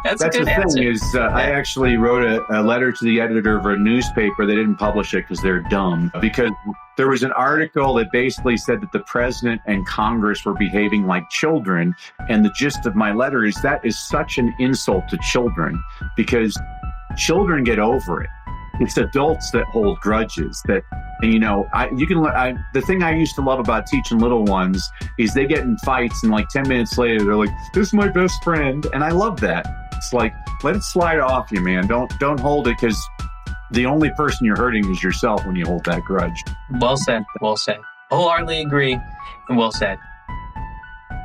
That's a the good answer. thing is, I actually wrote a letter to the editor of a newspaper. They didn't publish it because they're dumb. Because there was an article that basically said that the president and Congress were behaving like children. And the gist of my letter is that is such an insult to children because children get over it. It's adults that hold grudges. The thing I used to love about teaching little ones is they get in fights and like 10 minutes later, they're like, this is my best friend. And I love that. It's like, let it slide off you, man. Don't hold it because the only person you're hurting is yourself when you hold that grudge. Well said. Well said. Wholeheartedly agree and well said.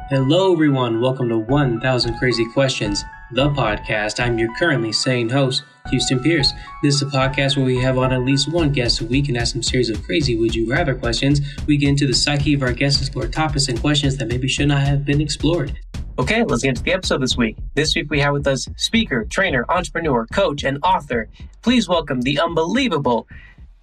Hello, everyone. Welcome to 1000 Crazy Questions, the podcast. I'm your currently sane host, Houston Pierce. This is a podcast where we have on at least one guest a week and ask some series of crazy would you rather questions. We get into the psyche of our guests, explore topics and questions that maybe should not have been explored. Okay, let's get into the episode this week. This week we have with us speaker, trainer, entrepreneur, coach, and author. Please welcome the unbelievable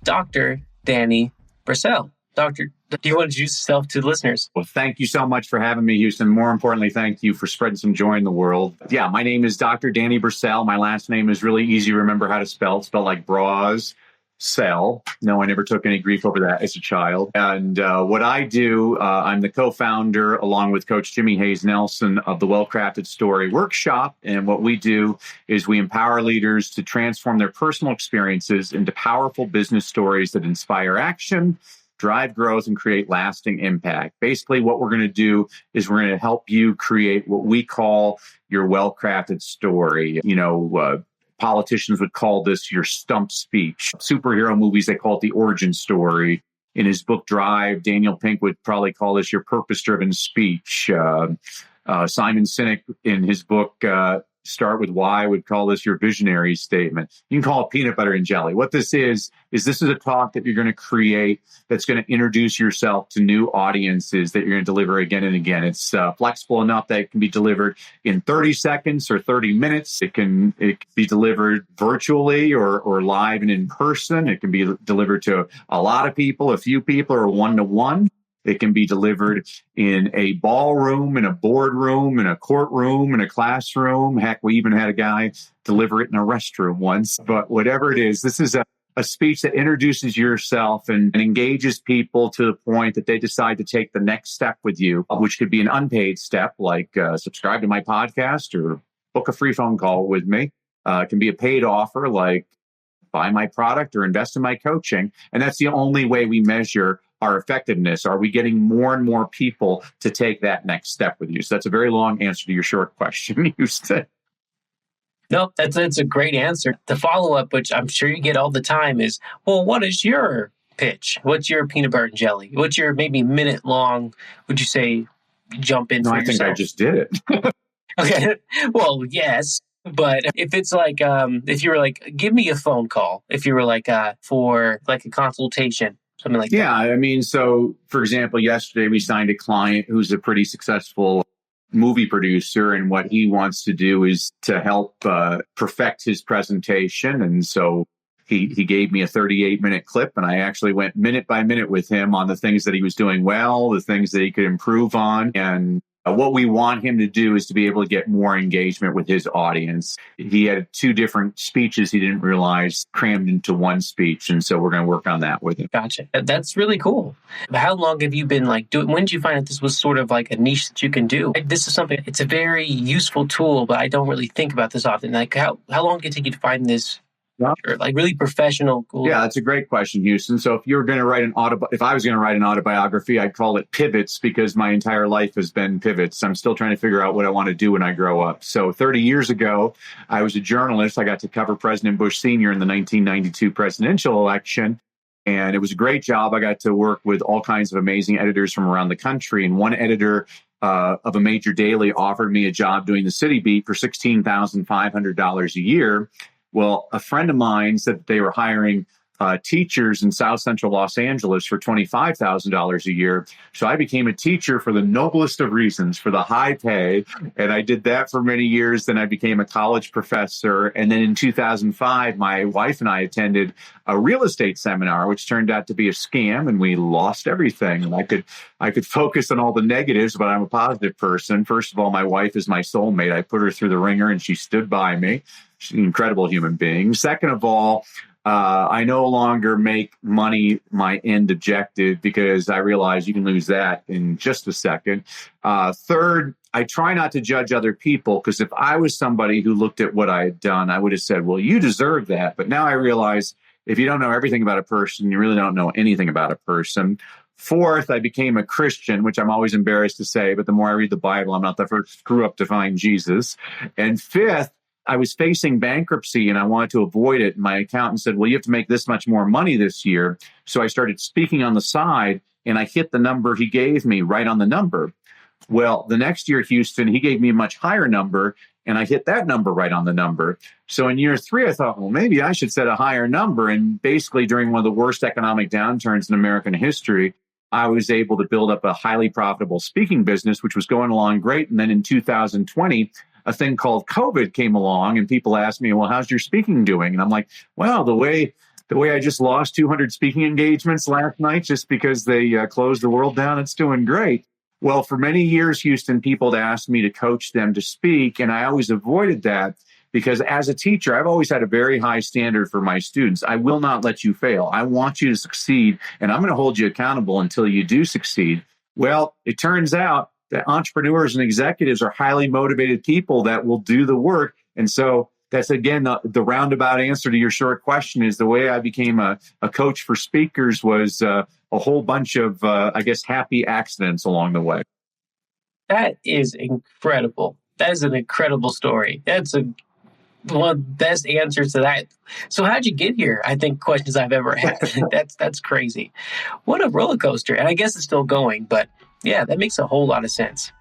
Dr. Danny Brassell. Doctor, do you want to introduce yourself to the listeners? Well, thank you so much for having me, Houston. More importantly, thank you for spreading some joy in the world. Yeah, my name is Dr. Danny Brassell. My last name is really easy to remember how to spell. It's spelled like Bras. Sell. No, I never took any grief over that as a child. And what I do, I'm the co-founder along with Coach Jimmy Hayes Nelson of the Well-Crafted Story Workshop. And what we do is we empower leaders to transform their personal experiences into powerful business stories that inspire action, drive growth, and create lasting impact. Basically, what we're going to do is we're going to help you create what we call your well-crafted story. Politicians would call this your stump speech. Superhero movies, they call it the origin story. In his book, Drive, Daniel Pink would probably call this your purpose-driven speech. Simon Sinek, in his book, Start With Why, would call this your visionary statement. You can call it peanut butter and jelly. What this is this is a talk that you're going to create that's going to introduce yourself to new audiences that you're going to deliver again and again. It's flexible enough that it can be delivered in 30 seconds or 30 minutes. It can be delivered virtually or live and in person. It can be delivered to a lot of people, a few people, or one-to-one. It can be delivered in a ballroom, in a boardroom, in a courtroom, in a classroom. Heck, we even had a guy deliver it in a restroom once. But whatever it is, this is a speech that introduces yourself and engages people to the point that they decide to take the next step with you, which could be an unpaid step, like subscribe to my podcast or book a free phone call with me. It can be a paid offer, like buy my product or invest in my coaching. And that's the only way we measure our effectiveness. Are we getting more and more people to take that next step with you? So that's a very long answer to your short question, Houston. No, that's a great answer. The follow-up, which I'm sure you get all the time, is, well, what is your pitch? What's your peanut butter and jelly? What's your maybe minute long, would you say, jump in for yourself? I think I just did it. Okay. Well, yes. But if it's like, if you were like, give me a phone call, if you were like, for like a consultation, something like that. Yeah. I mean, so for example, yesterday we signed a client who's a pretty successful movie producer, and what he wants to do is to help perfect his presentation. And so he gave me a 38-minute clip, and I actually went minute by minute with him on the things that he was doing well, the things that he could improve on. And what we want him to do is to be able to get more engagement with his audience. He had 2 different speeches he didn't realize crammed into one speech. And so we're going to work on that with him. Gotcha. That's really cool. How long have you been like doing? When did you find that this was sort of like a niche that you can do? This is something, it's a very useful tool, but I don't really think about this often. Like how long did it take you to find this? Or like really professional. Cool. Yeah, that's a great question, Houston. So if you were going to write if I was going to write an autobiography, I'd call it Pivots, because my entire life has been pivots. I'm still trying to figure out what I want to do when I grow up. So 30 years ago, I was a journalist. I got to cover President Bush Sr. in the 1992 presidential election. And it was a great job. I got to work with all kinds of amazing editors from around the country. And one editor of a major daily offered me a job doing the city beat for $16,500 a year. Well, a friend of mine said that they were hiring teachers in South Central Los Angeles for $25,000 a year. So I became a teacher for the noblest of reasons, for the high pay. And I did that for many years. Then I became a college professor. And then in 2005, my wife and I attended a real estate seminar, which turned out to be a scam, and we lost everything. And I could focus on all the negatives, but I'm a positive person. First of all, my wife is my soulmate. I put her through the ringer and she stood by me. She's an incredible human being. Second of all, I no longer make money my end objective because I realize you can lose that in just a second. Third, I try not to judge other people, because if I was somebody who looked at what I had done, I would have said, well, you deserve that. But now I realize if you don't know everything about a person, you really don't know anything about a person. Fourth, I became a Christian, which I'm always embarrassed to say, but the more I read the Bible, I'm not the first screw up to find Jesus. And fifth, I was facing bankruptcy and I wanted to avoid it. My accountant said, well, you have to make this much more money this year. So I started speaking on the side and I hit the number he gave me right on the number. Well, the next year, Houston, he gave me a much higher number and I hit that number right on the number. So in year 3, I thought, well, maybe I should set a higher number. And basically during one of the worst economic downturns in American history, I was able to build up a highly profitable speaking business, which was going along great. And then in 2020, a thing called COVID came along and people asked me, well, how's your speaking doing? And I'm like, well, the way I just lost 200 speaking engagements last night just because they closed the world down, it's doing great. Well, for many years, Houston, people had asked me to coach them to speak. And I always avoided that because as a teacher, I've always had a very high standard for my students. I will not let you fail. I want you to succeed, and I'm going to hold you accountable until you do succeed. Well, it turns out that entrepreneurs and executives are highly motivated people that will do the work. And so that's, again, the roundabout answer to your short question is the way I became a coach for speakers was a whole bunch of, happy accidents along the way. That is incredible. That is an incredible story. That's one of the best answers to that. So how'd you get here? I think questions I've ever had. That's crazy. What a roller coaster. And I guess it's still going, but yeah, that makes a whole lot of sense.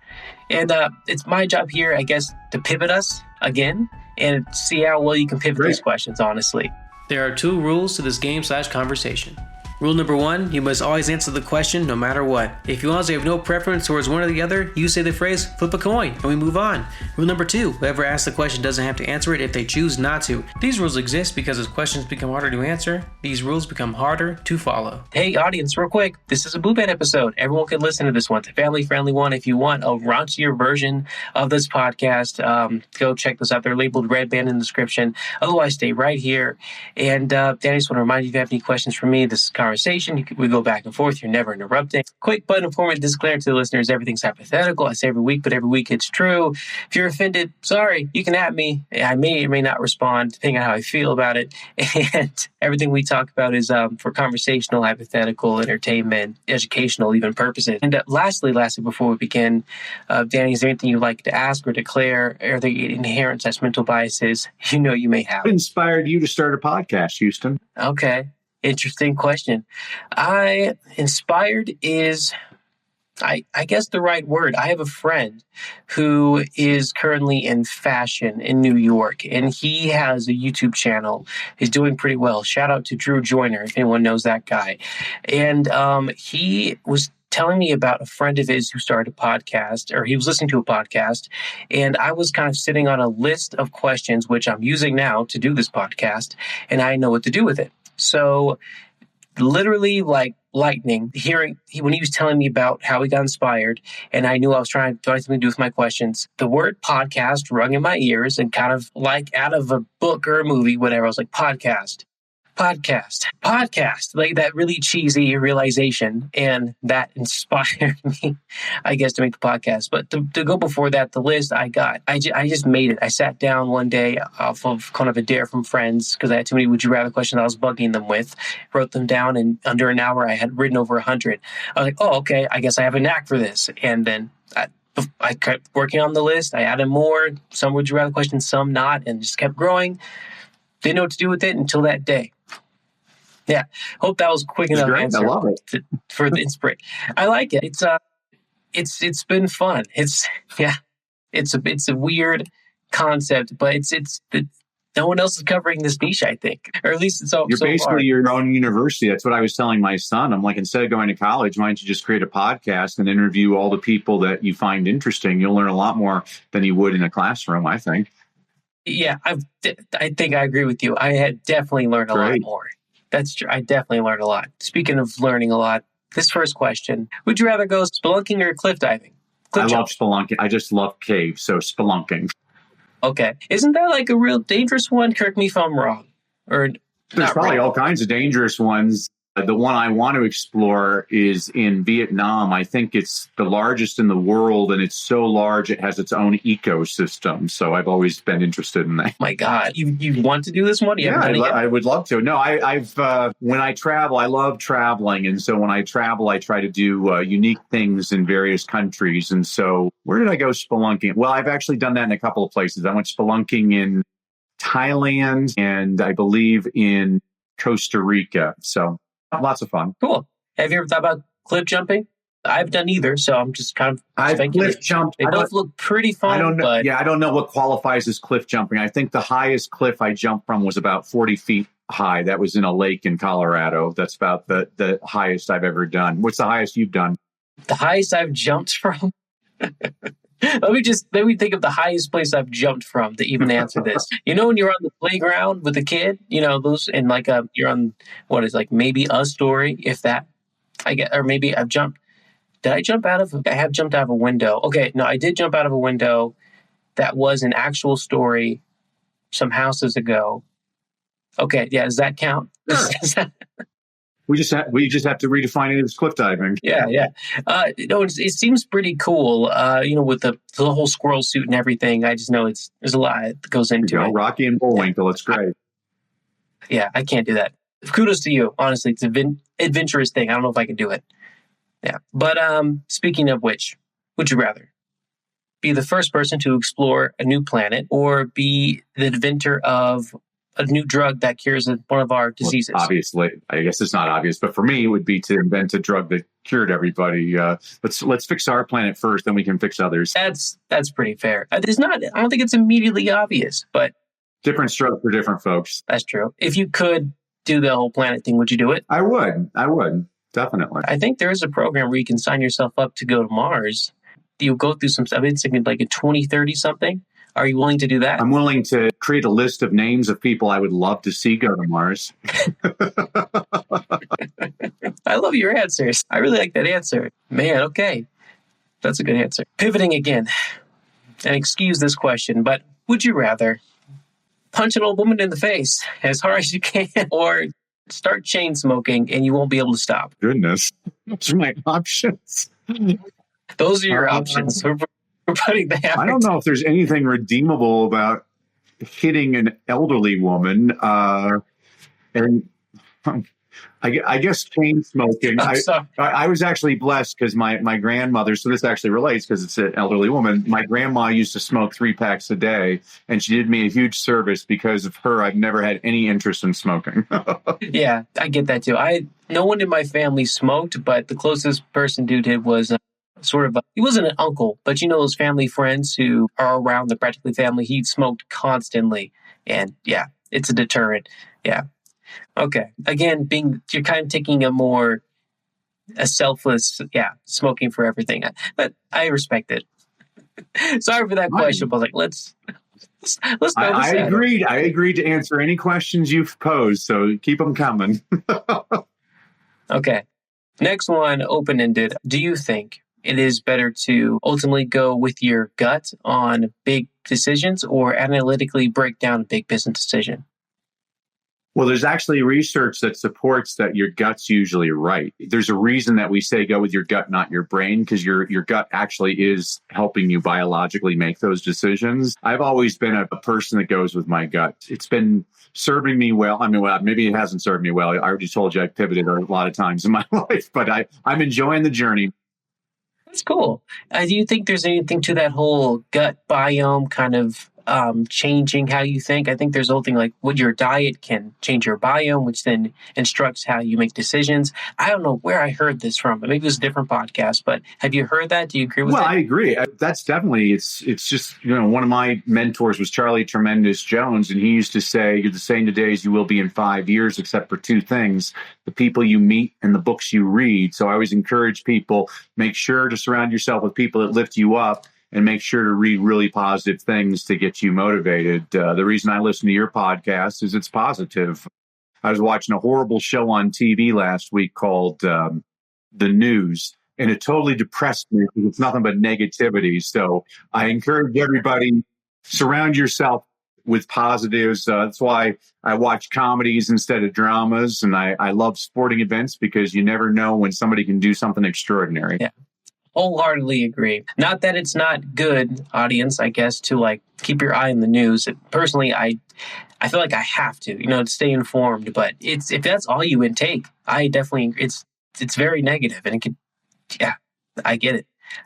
And it's my job here, I guess, to pivot us again and see how well you can pivot these questions, honestly. There are 2 rules to this game/conversation. Rule number 1, you must always answer the question no matter what. If you honestly have no preference towards one or the other, you say the phrase, flip a coin, and we move on. Rule number 2, whoever asks the question doesn't have to answer it if they choose not to. These rules exist because as questions become harder to answer, these rules become harder to follow. Hey, audience, real quick, this is a Blue Band episode. Everyone can listen to this one. It's a family-friendly one. If you want a raunchier version of this podcast, go check this out. They're labeled Red Band in the description. Otherwise, stay right here. And Danny, I just want to remind you, if you have any questions for me, this conversation, we go back and forth. You're never interrupting. Quick but informative disclaimer to the listeners: everything's hypothetical. I say every week, but every week it's true. If you're offended, sorry, you can at me. I may or may not respond depending on how I feel about it. And everything we talk about is for conversational, hypothetical, entertainment, educational, even purposes. And lastly, before we begin, Danny, is there anything you'd like to ask or declare? Are there inherent judgmental biases you know you may have? What inspired you to start a podcast, Houston? Okay. Interesting question. Inspired is, I guess, the right word. I have a friend who is currently in fashion in New York, and he has a YouTube channel. He's doing pretty well. Shout out to Drew Joyner, if anyone knows that guy. And he was telling me about a friend of his who started a podcast, or he was listening to a podcast, and I was kind of sitting on a list of questions, which I'm using now to do this podcast, and I know what to do with it. So literally like lightning, when he was telling me about how he got inspired, and I knew I was trying to do something to do with my questions, the word podcast rung in my ears, and kind of like out of a book or a movie, whatever, I was like, podcast, like that really cheesy realization. And that inspired me, I guess, to make the podcast. But to go before that, the list I just made it. I sat down one day off of kind of a dare from friends because I had too many would you rather questions I was bugging them with, wrote them down, and under an hour I had written over 100. I was like, oh, okay, I guess I have a knack for this. And then I kept working on the list. I added more. Some would you rather questions, some not, and just kept growing. Didn't know what to do with it until that day. Yeah, hope that was quick enough answer. I love it. For the inspiration. I like it. It's been fun. It's a weird concept, but it's No one else is covering this niche, I think, or at least it's so You're so basically far. your own university. That's what I was telling my son. I'm like, instead of going to college, why don't you just create a podcast and interview all the people that you find interesting? You'll learn a lot more than you would in a classroom, I think. Yeah, I think I agree with you. I had definitely learned a lot Great. more. That's true. I definitely learned a lot. Speaking of learning a lot, this first question: would you rather go spelunking or cliff diving? I love spelunking. I just love caves, so spelunking. Okay, isn't that like a real dangerous one? Correct me if I'm wrong. Or There's probably all kinds of dangerous ones. The one I want to explore is in Vietnam. I think it's the largest in the world, and it's so large it has its own ecosystem. So I've always been interested in that. My God, you want to do this one? Yeah, I would love to. No, I've when I travel, I love traveling, and so when I travel, I try to do unique things in various countries. And so, where did I go spelunking? Well, I've actually done that in a couple of places. I went spelunking in Thailand and I believe in Costa Rica. So lots of fun. Cool. Have you ever thought about cliff jumping? I've done either, so I'm just kind of I've cliff jumped. They both look pretty fun. I don't know. But I don't know what qualifies as cliff jumping. I think the highest cliff I jumped from was about 40 feet high. That was in a lake in Colorado. That's about the highest I've ever done. What's the highest you've done? The highest I've jumped from? Let me think of the highest place I've jumped from to even answer this. You know, when you're on the playground with a kid, you know, those, and like you're on what is like maybe a story, if that, I get, or maybe I've jumped. Did I jump out of? I have jumped out of a window. Okay, no, I did jump out of a window. That was an actual story some houses ago. Okay, yeah, does that count? Sure. We just have to redefine it as cliff diving. Yeah. It seems pretty cool. With the whole squirrel suit and everything. I just know there's a lot that goes into it. Rocky and Bullwinkle, it's great. Yeah, I can't do that. Kudos to you. Honestly, it's an adventurous thing. I don't know if I can do it. Yeah, but speaking of which, would you rather be the first person to explore a new planet or be the inventor of a new drug that cures one of our diseases? Well, obviously, I guess it's not obvious, but for me, it would be to invent a drug that cured everybody. Let's fix our planet first, then we can fix others. That's pretty fair. It's not. I don't think it's immediately obvious, but different stroke for different folks. That's true. If you could do the whole planet thing, would you do it? I would definitely. I think there is a program where you can sign yourself up to go to Mars. You go through some stuff. It's like a 2030 something. Are you willing to do that? I'm willing to create a list of names of people I would love to see go to Mars. I love your answers. I really like that answer. Man, okay. That's a good answer. Pivoting again, and excuse this question, but would you rather punch an old woman in the face as hard as you can or start chain smoking and you won't be able to stop? Goodness. Those are my options. Those are your options. We're putting that. I don't know if there's anything redeemable about hitting an elderly woman. And I guess chain smoking. I was actually blessed because my grandmother, so this actually relates because it's an elderly woman. My grandma used to smoke 3 packs a day, and she did me a huge service. Because of her, I've never had any interest in smoking. Yeah, I get that too. No one in my family smoked, but the closest person dude did was he wasn't an uncle, but those family friends who are around the practically family, he smoked constantly. And yeah, it's a deterrent. Yeah. Okay. Again, you're kind of taking a selfless, smoking for everything. But I respect it. Sorry for that question, but let's go. I agreed to answer any questions you've posed, so keep them coming. Okay. Next one, open-ended. Do you think it is better to ultimately go with your gut on big decisions or analytically break down a big business decision? Well, there's actually research that supports that your gut's usually right. There's a reason that we say go with your gut, not your brain, because your gut actually is helping you biologically make those decisions. I've always been a person that goes with my gut. It's been serving me well. I mean, maybe it hasn't served me well. I already told you I pivoted a lot of times in my life, but I'm enjoying the journey. That's cool. Do you think there's anything to that whole gut biome kind of changing how you think. I think there's a whole thing like what your diet can change your biome, which then instructs how you make decisions. I don't know where I heard this from, but maybe it was a different podcast. But have you heard that? Do you agree with Well, it? I agree. That's definitely, it's just, one of my mentors was Charlie Tremendous Jones, and he used to say, you're the same today as you will be in 5 years, except for two things: the people you meet and the books you read. So I always encourage people, make sure to surround yourself with people that lift you up, and make sure to read really positive things to get you motivated. The reason I listen to your podcast is it's positive. I was watching a horrible show on TV last week called The News, and it totally depressed me because it's nothing but negativity. So I encourage everybody, surround yourself with positives. That's why I watch comedies instead of dramas, and I love sporting events because you never know when somebody can do something extraordinary. Yeah. Wholeheartedly agree. Not that it's not good, audience, I guess, to like keep your eye on the news. Personally, I feel like I have to stay informed. But if that's all you intake, I definitely it's very negative, and it could. Yeah, I get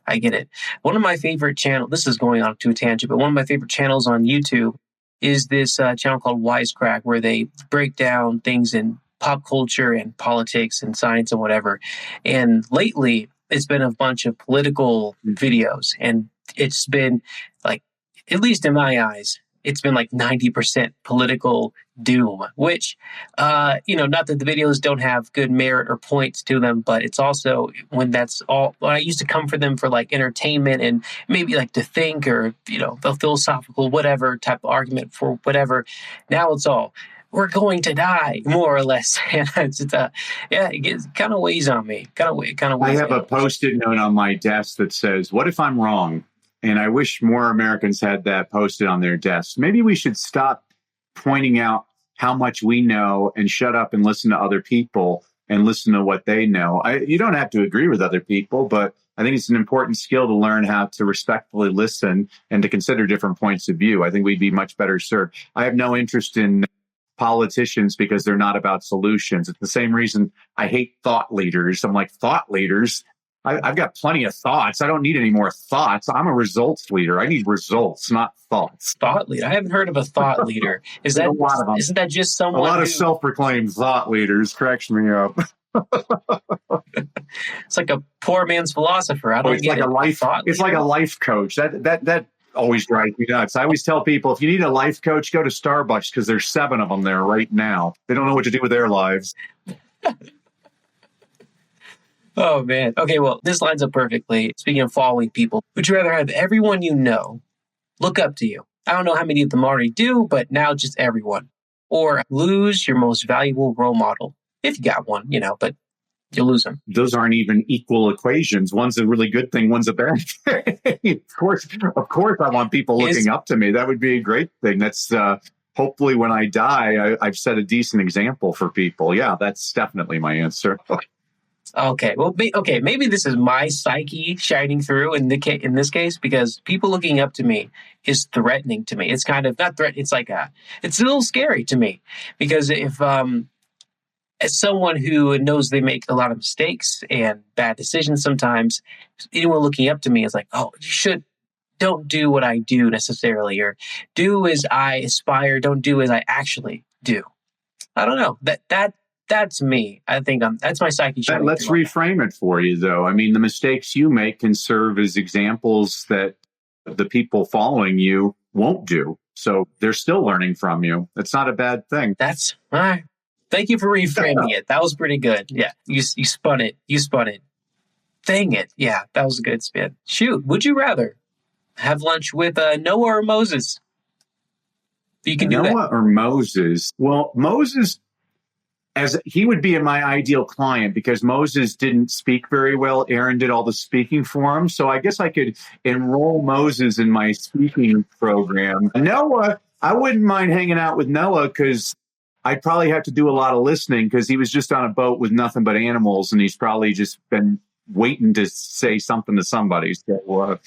it. One of my favorite channels. This is going on to a tangent, but one of my favorite channels on YouTube is this channel called Wisecrack, where they break down things in pop culture and politics and science and whatever. And lately, it's been a bunch of political videos, and it's been like, at least in my eyes, it's been like 90% political doom, which, not that the videos don't have good merit or points to them, but it's also when I used to come for them for like entertainment and maybe like to think or, the philosophical, whatever type of argument for whatever. Now it's all, we're going to die, more or less. And it kind of weighs on me. I have a Post-it note on my desk that says, "What if I'm wrong?" And I wish more Americans had that posted on their desks. Maybe we should stop pointing out how much we know and shut up and listen to other people and listen to what they know. You don't have to agree with other people, but I think it's an important skill to learn how to respectfully listen and to consider different points of view. I think we'd be much better served. I have no interest in politicians because they're not about solutions. It's the same reason I hate thought leaders. I'm like, thought leaders? I've got plenty of thoughts. I don't need any more thoughts. I'm a results leader. I need results, not thoughts. Thought leader? I haven't heard of a thought leader. Isn't that just someone? A lot of self-proclaimed thought leaders cracks me up. It's like a poor man's philosopher. I don't get it. It's like a life coach. That always drives me nuts. I always tell people, if you need a life coach, go to Starbucks because there's 7 of them there right now. They don't know what to do with their lives. Oh, man. Okay, well, this lines up perfectly. Speaking of following people, would you rather have everyone you know look up to you? I don't know how many of them already do, but now just everyone. Or lose your most valuable role model. If you got one, but you'll lose them. Those aren't even equal equations. One's a really good thing, one's a bad thing. Of course, I want people looking up to me. That would be a great thing. That's hopefully when I die, I've set a decent example for people. Yeah, that's definitely my answer. Okay, well, maybe this is my psyche shining through in this case, because people looking up to me is threatening to me. It's kind of not threat. It's like it's a little scary to me, because if as someone who knows they make a lot of mistakes and bad decisions sometimes, anyone looking up to me is like, oh, don't do what I do necessarily, or do as I aspire, don't do as I actually do. I don't know. That's me. I think that's my psyche. Let's reframe it for you, though. I mean, the mistakes you make can serve as examples that the people following you won't do. So they're still learning from you. It's not a bad thing. That's all right. Thank you for reframing it. That was pretty good. Yeah, you spun it. Dang it. Yeah, that was a good spin. Shoot, would you rather have lunch with Noah or Moses? You can do that. Noah or Moses? Well, Moses, as he would be my ideal client, because Moses didn't speak very well. Aaron did all the speaking for him. So I guess I could enroll Moses in my speaking program. Noah, I wouldn't mind hanging out with Noah because I'd probably have to do a lot of listening because he was just on a boat with nothing but animals, and he's probably just been waiting to say something to somebody. So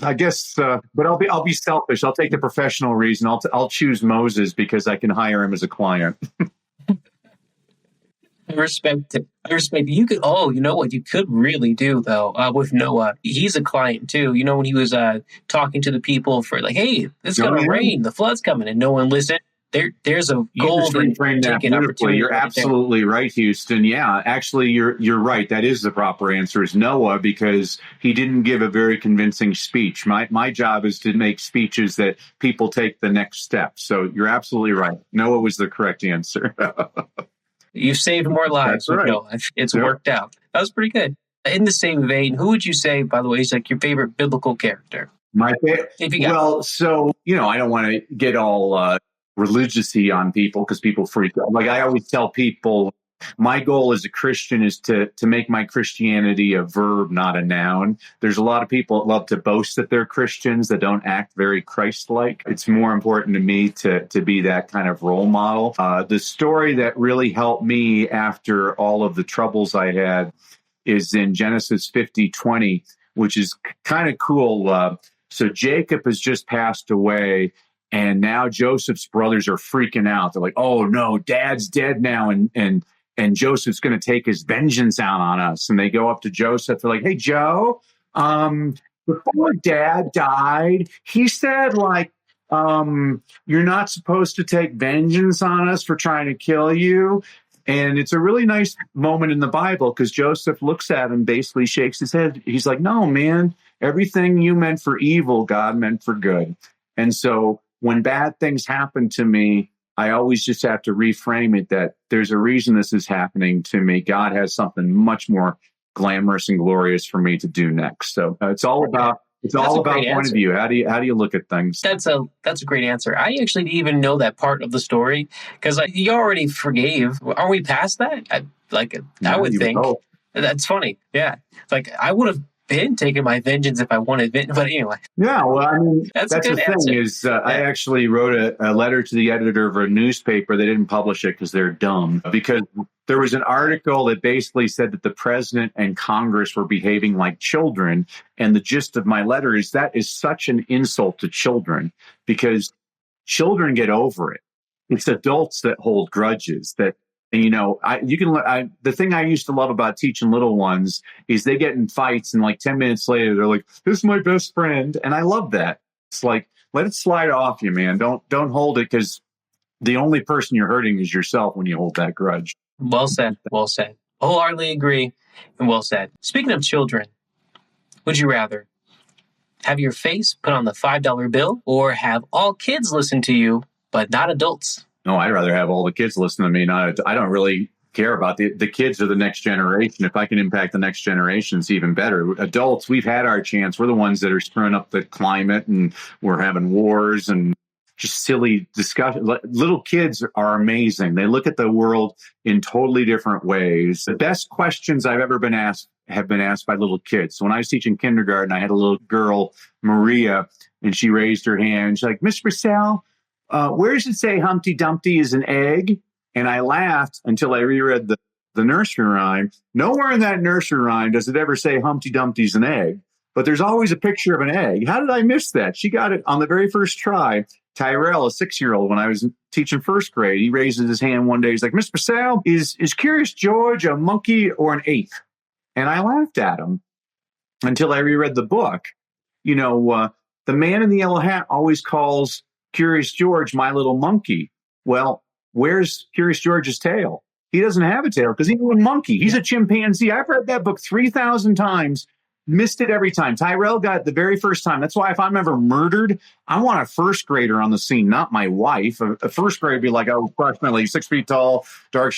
I guess, but I'll be selfish. I'll take the professional reason. I'll choose Moses because I can hire him as a client. I respect it. I respect it. You could, oh, you know what you could really do though, with Noah. He's a client too. You know, when he was talking to the people for like, hey, it's Oh, going to yeah. rain, the flood's coming, and no one listened. There's a You just golden reframed that ticket beautifully. opportunity. You're right absolutely right, Houston. Yeah, actually, you're right. That is the proper answer is Noah, because he didn't give a very convincing speech. My job is to make speeches that people take the next step. So you're absolutely right. Noah was the correct answer. You've saved more lives That's with right. Noah. It's Yep. worked out. That was pretty good. In the same vein, who would you say, by the way, is like your favorite biblical character? If you got Well, so, I don't want to get all religious-y on people because people freak out. Like I always tell people, my goal as a Christian is to make my Christianity a verb, not a noun. There's a lot of people that love to boast that they're Christians that don't act very Christ-like. It's more important to me to be that kind of role model. The story that really helped me after all of the troubles I had is in Genesis 50:20, which is kind of cool. So Jacob has just passed away, and now Joseph's brothers are freaking out. They're like, "Oh no, Dad's dead now, and Joseph's going to take his vengeance out on us." And they go up to Joseph. They're like, "Hey, Joe, before Dad died, he said you're not supposed to take vengeance on us for trying to kill you." And it's a really nice moment in the Bible because Joseph looks at him, basically shakes his head. He's like, "No, man, everything you meant for evil, God meant for good." And so when bad things happen to me, I always just have to reframe it that there's a reason this is happening to me. God has something much more glamorous and glorious for me to do next. So it's all about point of view. How do you look at things? That's a great answer. I actually didn't even know that part of the story because you already forgave. Are we past that? I would think. That's funny. Yeah, like I would have been taking my vengeance if I wanted, but anyway. Yeah, well, I mean, that's the answer. thing is I actually wrote a letter to the editor of a newspaper. They didn't publish it because they're dumb. Because there was an article that basically said that the president and Congress were behaving like children. And the gist of my letter is that is such an insult to children because children get over it. It's adults that hold grudges that. And, the thing I used to love about teaching little ones is they get in fights and like 10 minutes later, they're like, "This is my best friend." And I love that. It's like, let it slide off you, man. Don't hold it because the only person you're hurting is yourself when you hold that grudge. Well said. Well said. Wholeheartedly agree. And well said. Speaking of children, would you rather have your face put on the $5 bill or have all kids listen to you, but not adults? No, I'd rather have all the kids listen to me. I don't really care about the kids or the next generation. If I can impact the next generation, it's even better. Adults, we've had our chance. We're the ones that are screwing up the climate and we're having wars and just silly discussion. Little kids are amazing. They look at the world in totally different ways. The best questions I've ever been asked have been asked by little kids. So when I was teaching kindergarten, I had a little girl, Maria, and she raised her hand. She's like, "Mr. Brassell, where does it say Humpty Dumpty is an egg?" And I laughed until I reread the nursery rhyme. Nowhere in that nursery rhyme does it ever say Humpty Dumpty's an egg, but there's always a picture of an egg. How did I miss that? She got it on the very first try. Tyrell, a 6-year-old, when I was teaching first grade, he raises his hand one day. He's like, "Mr. Brassell, is Curious George a monkey or an ape?" And I laughed at him until I reread the book. The man in the yellow hat always calls Curious George my little monkey. Well, where's Curious George's tail? He doesn't have a tail because he's a monkey. He's a chimpanzee. I've read that book 3,000 times, missed it every time. Tyrell got it the very first time. That's why if I'm ever murdered, I want a first grader on the scene, not my wife. A first grader would be like, approximately 6 feet tall, dark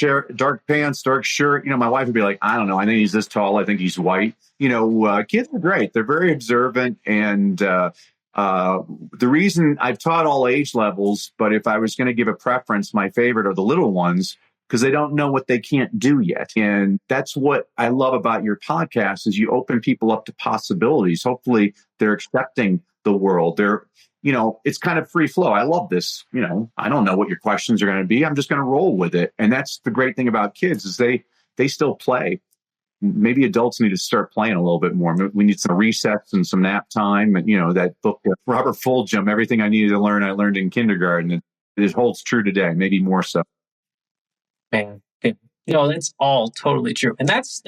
pants, dark shirt. My wife would be like, "I don't know. I think he's this tall. I think he's white." Kids are great. They're very observant. And the reason I've taught all age levels, but if I was going to give a preference, my favorite are the little ones because they don't know what they can't do yet. And that's what I love about your podcast is you open people up to possibilities. Hopefully they're accepting the world. It's kind of free flow. I love this. I don't know what your questions are going to be. I'm just going to roll with it. And that's the great thing about kids is they still play. Maybe adults need to start playing a little bit more. We need some recess and some nap time. And, that book, Robert Fulghum, Everything I Needed to Learn, I Learned in Kindergarten. It holds true today, maybe more so. Man, That's all totally true. And that's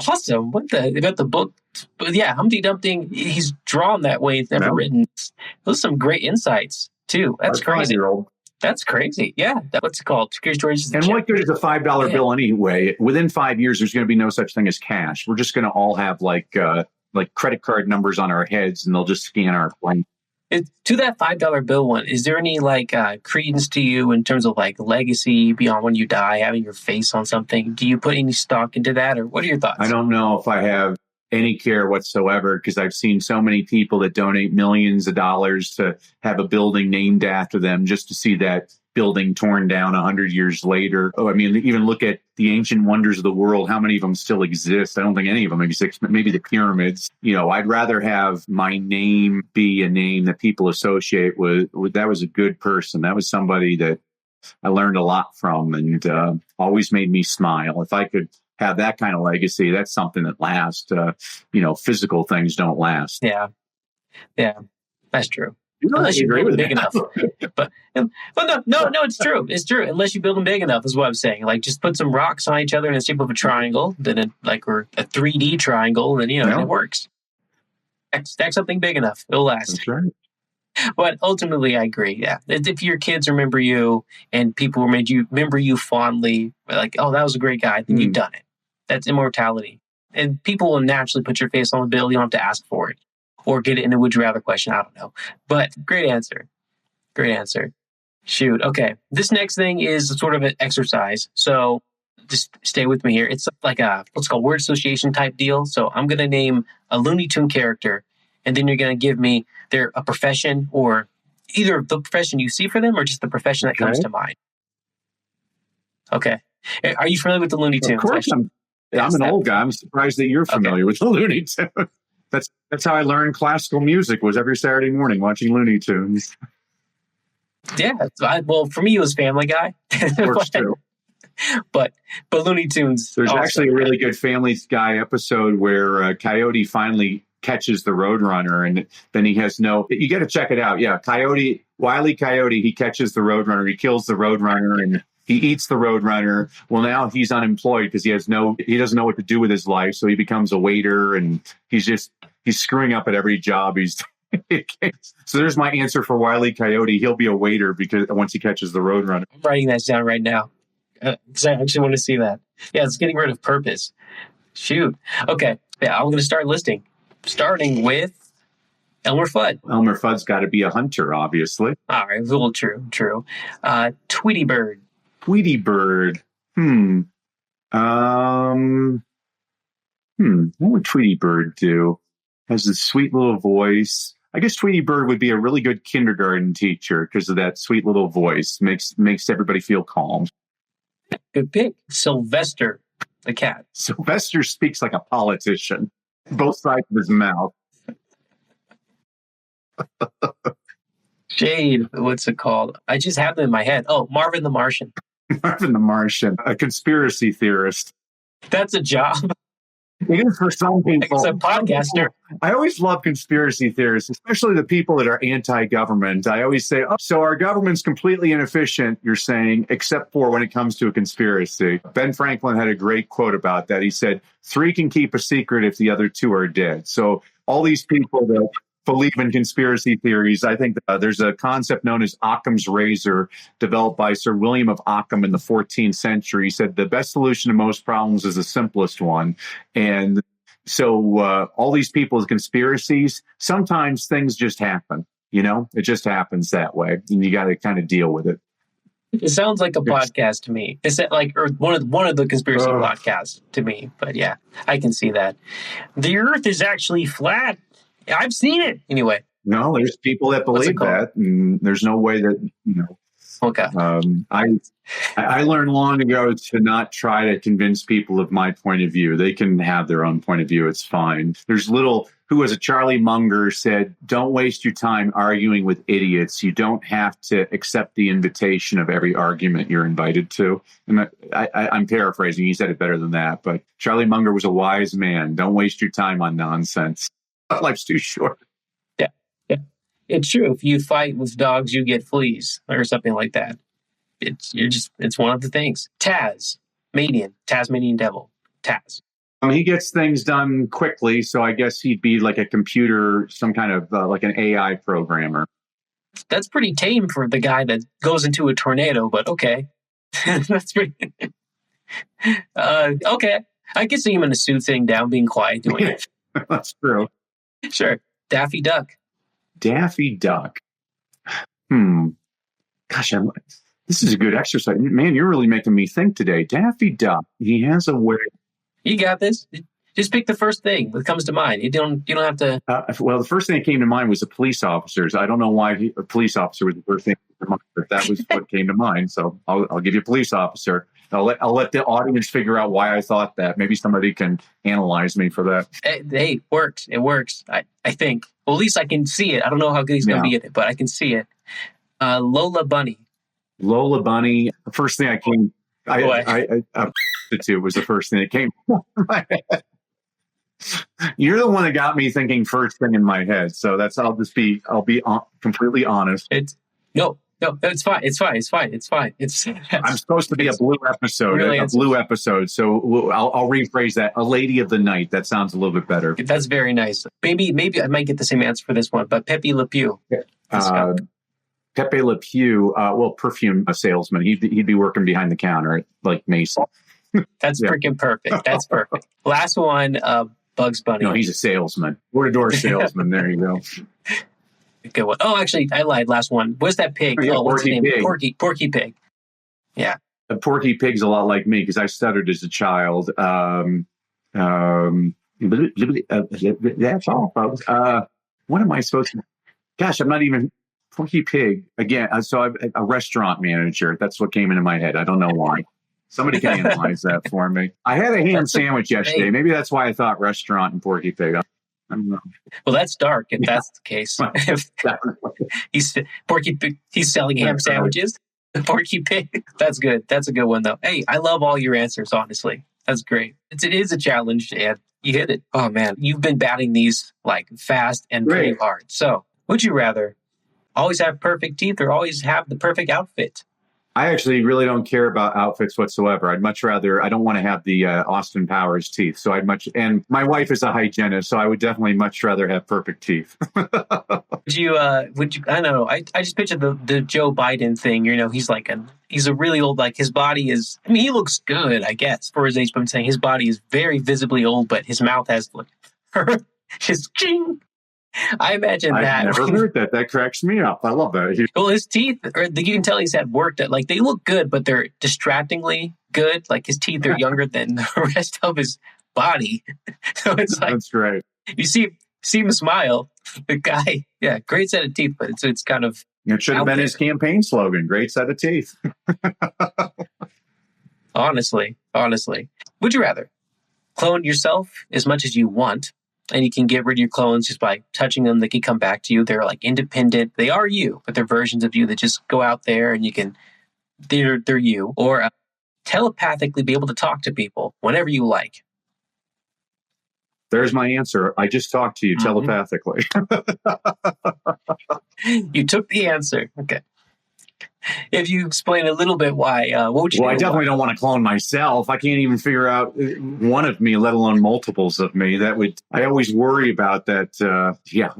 awesome. They got the book. But yeah, Humpty Dumpty, he's drawn that way. It's never written. Those are some great insights too. That's crazy. That's crazy. Yeah. What's it called? Security storage. And what good is a $5 bill anyway? Within 5 years, there's going to be no such thing as cash. We're just going to all have like credit card numbers on our heads, and they'll just scan our plane. To that $5 bill one, is there any credence to you in terms of like legacy beyond when you die, having your face on something? Do you put any stock into that, or what are your thoughts? I don't know if I have any care whatsoever, because I've seen so many people that donate millions of dollars to have a building named after them just to see that building torn down 100 years later. Oh, I mean, even look at the ancient wonders of the world. How many of them still exist? I don't think any of them exist. Maybe the pyramids. I'd rather have my name be a name that people associate with that was a good person. That was somebody that I learned a lot from and always made me smile. If I could have that kind of legacy, that's something that lasts. Physical things don't last. Yeah, that's true. Unless you build them big enough. But no, it's true. It's true. Unless you build them big enough is what I'm saying. Like, just put some rocks on each other in the shape of a triangle, or a 3D triangle, then and it works. Stack something big enough, it'll last. That's right. But ultimately, I agree. Yeah, if your kids remember you and people remember you fondly, like, oh, that was a great guy, then you've done it. That's immortality, and people will naturally put your face on the bill. You don't have to ask for it or get it in a would you rather question. I don't know, but great answer. Shoot. Okay, this next thing is sort of an exercise. So just stay with me here. It's like what's called word association type deal. So I'm going to name a Looney Tune character, and then you're going to give me a profession, or either the profession you see for them or just the profession that comes to mind. Okay. Are you familiar with the Looney Tunes? Of course I'm an old guy. I'm surprised that you're familiar with the Looney Tunes. That's how I learned classical music, was every Saturday morning watching Looney Tunes. Yeah. Well, for me, it was Family Guy. Works too. But Looney Tunes. There's actually a really good Family Guy episode where Coyote finally catches the Roadrunner, and then he has you got to check it out. Yeah. Wile E. Coyote, he catches the Roadrunner. He kills the Roadrunner and he eats the Roadrunner. Well, now he's unemployed because he doesn't know what to do with his life. So he becomes a waiter, and he's screwing up at every job. So there's my answer for Wile E. Coyote. He'll be a waiter because once he catches the Roadrunner. I'm writing that down right now because I actually want to see that. Yeah, it's getting rid of purpose. Shoot. Okay. Yeah, I'm going to start listing. Starting with Elmer Fudd. Elmer Fudd's got to be a hunter, obviously. All right. Well, true. Tweety Bird. Tweety Bird. What would Tweety Bird do? Has this sweet little voice. I guess Tweety Bird would be a really good kindergarten teacher because of that sweet little voice. Makes everybody feel calm. Good pick. Sylvester the cat. Sylvester speaks like a politician. Both sides of his mouth. Shade. What's it called? I just have them in my head. Oh, Marvin the Martian. Marvin the Martian, a conspiracy theorist. That's a job. It is for some people. It's a podcaster. I always love conspiracy theorists, especially the people that are anti-government. I always say, so our government's completely inefficient, you're saying, except for when it comes to a conspiracy. Ben Franklin had a great quote about that. He said, 3 can keep a secret if the other 2 are dead. So all these people that believe in conspiracy theories, I think there's a concept known as Occam's razor developed by Sir William of Ockham in the 14th century. He said the best solution to most problems is the simplest one. And so all these people's conspiracies, sometimes things just happen, it just happens that way. And you got to kind of deal with it. It sounds like a podcast to me. It's or one of the conspiracy podcasts to me. But yeah, I can see that. The earth is actually flat. I've seen it anyway. No, there's people that believe that, and there's no way that Okay. I learned long ago to not try to convince people of my point of view. They can have their own point of view. It's fine. Who was a Charlie Munger said, "Don't waste your time arguing with idiots. You don't have to accept the invitation of every argument you're invited to." And I'm paraphrasing. He said it better than that, but Charlie Munger was a wise man. Don't waste your time on nonsense. Life's too short. Yeah. It's true. If you fight with dogs, you get fleas or something like that. It's one of the things. Taz, Tasmanian devil, Taz. He gets things done quickly, so I guess he'd be like a computer, some kind of like an AI programmer. That's pretty tame for the guy that goes into a tornado, but okay. That's pretty... okay. I can see him in a suit sitting down, being quiet, doing it. That's true. Sure. Daffy Duck. Daffy Duck. Gosh, this is a good exercise. Man, you're really making me think today. Daffy Duck. He has a way. You got this. Just pick the first thing that comes to mind. You don't have to. Well, the first thing that came to mind was the police officers. I don't know why a police officer was the first thing that came to mind, but that was what came to mind. So I'll give you a police officer. I'll let the audience figure out why I thought that. Maybe somebody can analyze me for that. Hey, works. It works. I think. Well, at least I can see it. I don't know how good he's going to be at it, but I can see it. Lola Bunny. Lola Bunny. The first thing I to was the first thing that came to my head. You're the one that got me thinking first thing in my head. So I'll be completely honest. No, it's fine. I'm supposed to be a blue episode, really a blue episode. So I'll rephrase that. A lady of the night. That sounds a little bit better. That's very nice. Maybe I might get the same answer for this one, but Pepe Le Pew. Pepe Le Pew, perfume salesman. He'd be working behind the counter at like Mason. That's freaking perfect. That's perfect. Last one, Bugs Bunny. No, he's a salesman. Door-to-door salesman. There you go. Good one. Oh, actually, I lied. Last one. What's that pig? What's his name? Pig. Porky Pig. Yeah. Porky Pig's a lot like me because I stuttered as a child. That's all, folks. What am I supposed to... Gosh, I'm not even... Porky Pig. Again, so I'm a restaurant manager. That's what came into my head. I don't know why. Somebody can analyze that for me. I had a ham sandwich yesterday. Maybe that's why I thought restaurant and Porky Pig. I don't know. Well, that's dark if that's the case. Porky Pig, he's selling ham sandwiches. Porky Pig. That's good. That's a good one, though. Hey, I love all your answers, honestly. That's great. It is a challenge, and you hit it. Oh, man. You've been batting these like fast and pretty hard. So would you rather always have perfect teeth or always have the perfect outfit? I actually really don't care about outfits whatsoever. I'd much rather, I don't want to have the Austin Powers teeth. So and my wife is a hygienist, so I would definitely much rather have perfect teeth. Would you, I don't know. I just pictured the Joe Biden thing. He's a really old, like his body is, he looks good, I guess, for his age, but I'm saying his body is very visibly old, but his mouth has just ching. I imagine that. I've never heard that. That cracks me up. I love that. Well, his teeth, you can tell he's had work that, like, they look good, but they're distractingly good. Like, his teeth are younger than the rest of his body. So it's like... That's right. You see him smile. The guy, great set of teeth, but it's kind of... It should have been his campaign slogan, great set of teeth. Honestly. Would you rather clone yourself as much as you want, and you can get rid of your clones just by touching them? They can come back to you. They're like independent. They are you, but they're versions of you that just go out there and they're you. Or telepathically be able to talk to people whenever you like. There's my answer. I just talked to you telepathically. You took the answer. Okay. If you explain a little bit why, what would you do? Well, I definitely don't want to clone myself. I can't even figure out one of me, let alone multiples of me. I always worry about that.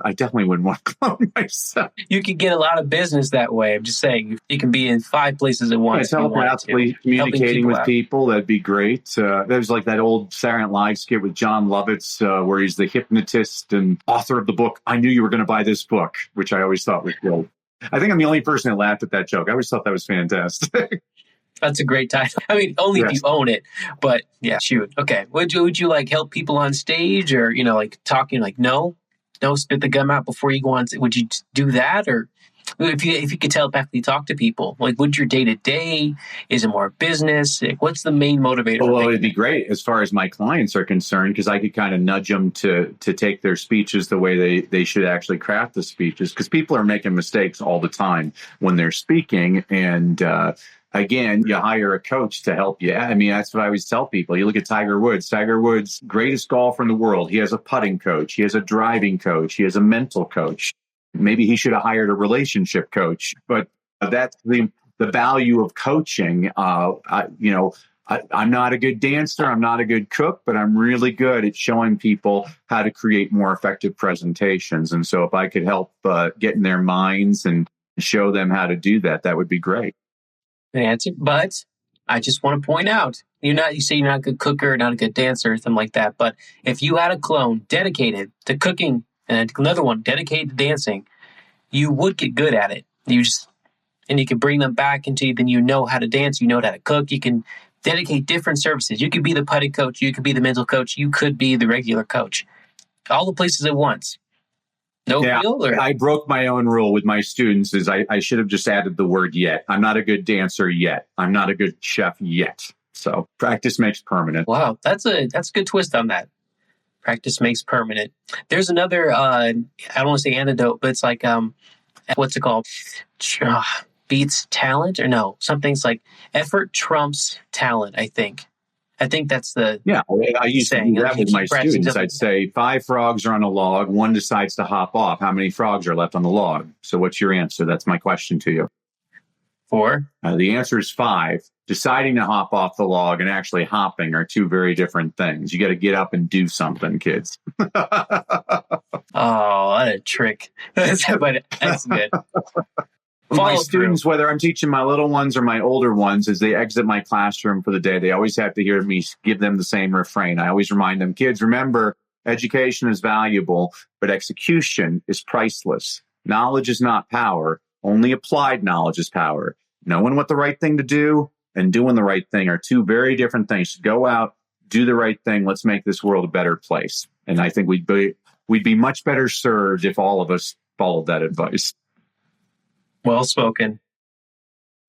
I definitely wouldn't want to clone myself. You could get a lot of business that way. I'm just saying, you can be in 5 places at once. Telepathically communicating with people, that'd be great. There's like that old Saturday Night Live skit with John Lovitz, where he's the hypnotist and author of the book, I Knew You Were Going to Buy This Book, which I always thought was good. I think I'm the only person that laughed at that joke. I always thought that was fantastic. That's a great title. I mean, only if you own it. But yeah, shoot. Okay. Would you like help people on stage, or like talking like no, spit the gum out before you go on? Would you do that, or if you could telepathically talk to people, like would your day to day, is it more business? Like, what's the main motivator? Well, it'd be great as far as my clients are concerned, because I could kind of nudge them to take their speeches the way they should actually craft the speeches, because people are making mistakes all the time when they're speaking. And again, you hire a coach to help you. I mean, that's what I always tell people. You look at Tiger Woods. Tiger Woods, greatest golfer in the world. He has a putting coach. He has a driving coach. He has a mental coach. Maybe he should have hired a relationship coach, but that's the value of coaching. I'm not a good dancer. I'm not a good cook, but I'm really good at showing people how to create more effective presentations. And so if I could help get in their minds and show them how to do that, that would be great. Answer, but I just want to point out, you say you're not a good cooker, not a good dancer, or something like that. But if you had a clone dedicated to cooking and another one dedicated to dancing, you would get good at it. And you can bring them back into, then you know how to dance, you know how to cook, you can dedicate different services. You could be the putting coach, you could be the mental coach, you could be the regular coach. All the places at once. I broke my own rule with my students is I should have just added the word yet. I'm not a good dancer yet. I'm not a good chef yet. So practice makes permanent. Wow, that's a good twist on that. Practice makes permanent. There's another, I don't want to say antidote, but it's like, what's it called? Beats talent or no? Something's like effort trumps talent, I think. I think that's the I used to do that with my students. I'd say 5 frogs are on a log. One decides to hop off. How many frogs are left on the log? So what's your answer? That's my question to you. 4. The answer is 5. Deciding to hop off the log and actually hopping are 2 very different things. You got to get up and do something, kids. Oh, what a trick. But that's good. My students, whether I'm teaching my little ones or my older ones, as they exit my classroom for the day, they always have to hear me give them the same refrain. I always remind them, kids, remember, education is valuable, but execution is priceless. Knowledge is not power. Only applied knowledge is power. Knowing what the right thing to do and doing the right thing are 2 very different things. Go out, do the right thing. Let's make this world a better place. And I think we'd be much better served if all of us followed that advice. Well spoken.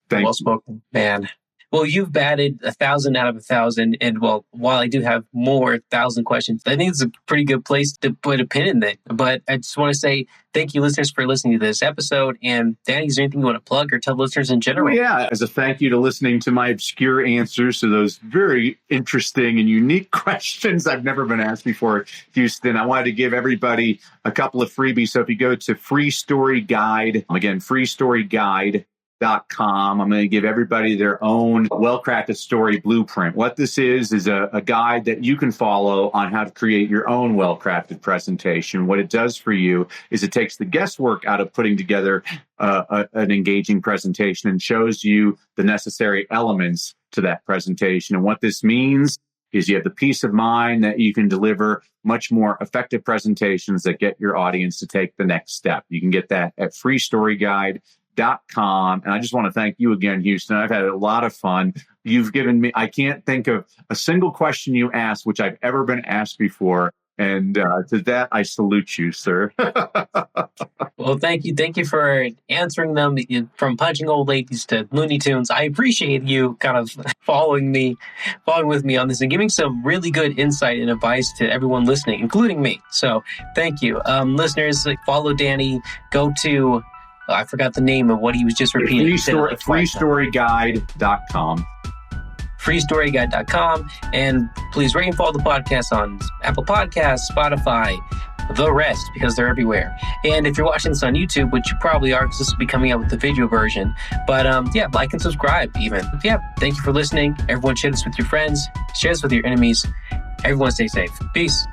Well spoken, man. Well, you've batted 1,000 out of 1,000. And while I do have more 1,000 questions, I think it's a pretty good place to put a pin in it. But I just want to say thank you, listeners, for listening to this episode. And Danny, is there anything you want to plug or tell listeners in general? As a thank you to listening to my obscure answers to those very interesting and unique questions I've never been asked before, Houston, I wanted to give everybody a couple of freebies. So if you go to Free Story Guide, again, freestoryguide.com. I'm going to give everybody their own well-crafted story blueprint. What this is a guide that you can follow on how to create your own well-crafted presentation. What it does for you is it takes the guesswork out of putting together an engaging presentation and shows you the necessary elements to that presentation. And what this means is you have the peace of mind that you can deliver much more effective presentations that get your audience to take the next step. You can get that at freestoryguide.com. And I just want to thank you again, Houston. I've had a lot of fun. You've given me, I can't think of a single question you asked, which I've ever been asked before. And to that, I salute you, sir. Well, thank you. Thank you for answering them, from punching old ladies to Looney Tunes. I appreciate you kind of following with me on this and giving some really good insight and advice to everyone listening, including me. So thank you. Listeners, follow Danny. Go to, I forgot the name of what he was just repeating. Freestoryguide.com. freestoryguide.com. And please rate and follow the podcast on Apple Podcasts, Spotify, the rest, because they're everywhere. And if you're watching this on YouTube, which you probably are, because this will be coming out with the video version, but like and subscribe even. Thank you for listening. Everyone, share this with your friends, share this with your enemies. Everyone stay safe. Peace.